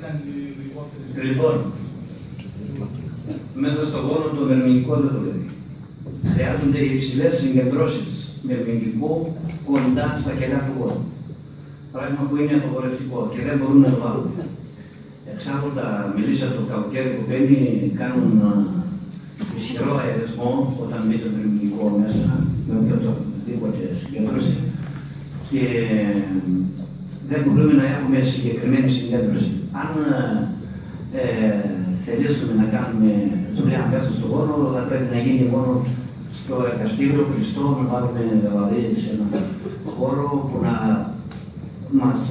κάνει λιγότερες. Λοιπόν, μέσα στο γόνο το μερμηνικό δεν δουλεύει. Χρειάζονται υψηλές συγκεντρώσεις μερμηνικού κοντά στα κελιά του γόνου. Πράγμα που είναι απαγορευτικό και δεν μπορούν να το βάλουν. Εξάλλου τα μελίσια του καλοκαίρι που μπαίνει κάνουν ισχυρό αερισμό όταν μπει το μερμηνικό μέσα με οποιοδήποτε συγκέντρωση και δεν μπορούμε να έχουμε συγκεκριμένη συγκέντρωση. Αν θελήσουμε να κάνουμε δουλειά μέσα στον γόνο, θα πρέπει να γίνει μόνο στο εργαστήριο κλειστό, να βάλουμε δηλαδή σε ένα χώρο που να μας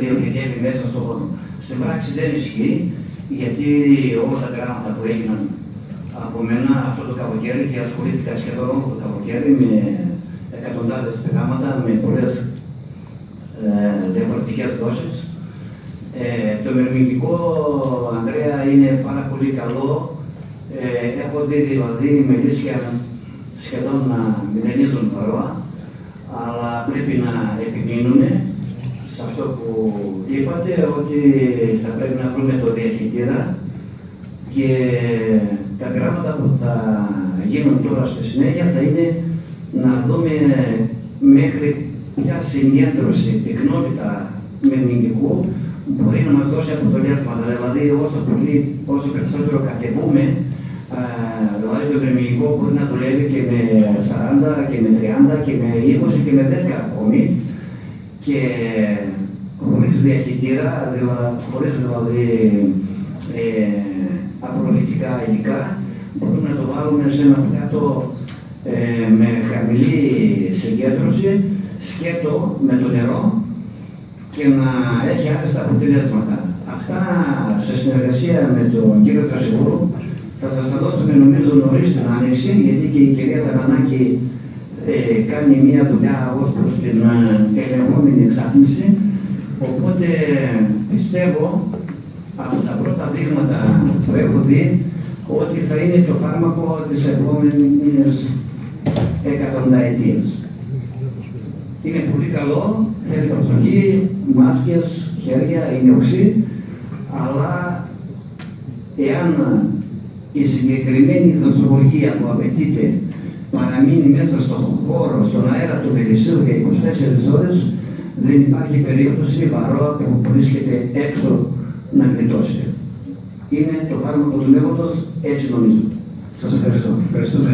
διοχετεύει μέσα στον γόνο. Στην πράξη δεν ισχύει, γιατί όλα τα γράμματα που έγιναν από μένα αυτό το καλοκαίρι και ασχολήθηκα σχεδόν όλο το καλοκαίρι με εκατοντάδες γράμματα, με πολλές διαφορετικές δόσεις. Το μερμηνικό, Ανδρέα, είναι πάρα πολύ καλό. Έχω δει δηλαδή μελίσια σχεδόν να μηδενίζουν παρόα, αλλά πρέπει να επιμείνουμε σε αυτό που είπατε, ότι θα πρέπει να βρούμε το διαχειτήρα και τα πράγματα που θα γίνουν τώρα στη συνέχεια θα είναι να δούμε μέχρι ποια συγκέντρωση, πυκνότητα μερμηνικού μπορεί να μας δώσει αποτελέσματα. Δηλαδή, όσο περισσότερο κατεβούμε, δηλαδή το μερμηνικό μπορεί να δουλεύει και με 40 και με 30 και με 20 και με 10 ακόμη και χωρίς διαχειτήρα, χωρίς δηλαδή απορροφητικά υλικά, μπορούμε να το βάλουμε σε ένα πιάτο με χαμηλή συγκέντρωση, σκέτο με το νερό και να έχει άριστα αποτελέσματα. Αυτά σε συνεργασία με τον κύριο Τρασεβούρου θα σας τα δώσουμε νομίζω νωρίς την άνοιξη, γιατί και η κυρία Ταγανάκη κάνει μια δουλειά ως προς την ελεγχόμενη εξάτμιση. Οπότε πιστεύω από τα πρώτα δείγματα που έχω δει ότι θα είναι το φάρμακο της επόμενης εκατονταετίας. Είναι πολύ καλό, θέλει προσοχή, μάσκες, χέρια, είναι οξύ, αλλά εάν η συγκεκριμένη δοσολογία που απαιτείται παραμείνει μέσα στον χώρο, στον αέρα του μελισσίου για 24 ώρες, δεν υπάρχει περίπτωση βαρόα που βρίσκεται έξω να γλιτώσει. Είναι το φάρμακο του μέγοντος, έτσι νομίζω. Σας ευχαριστώ. Ευχαριστούμε.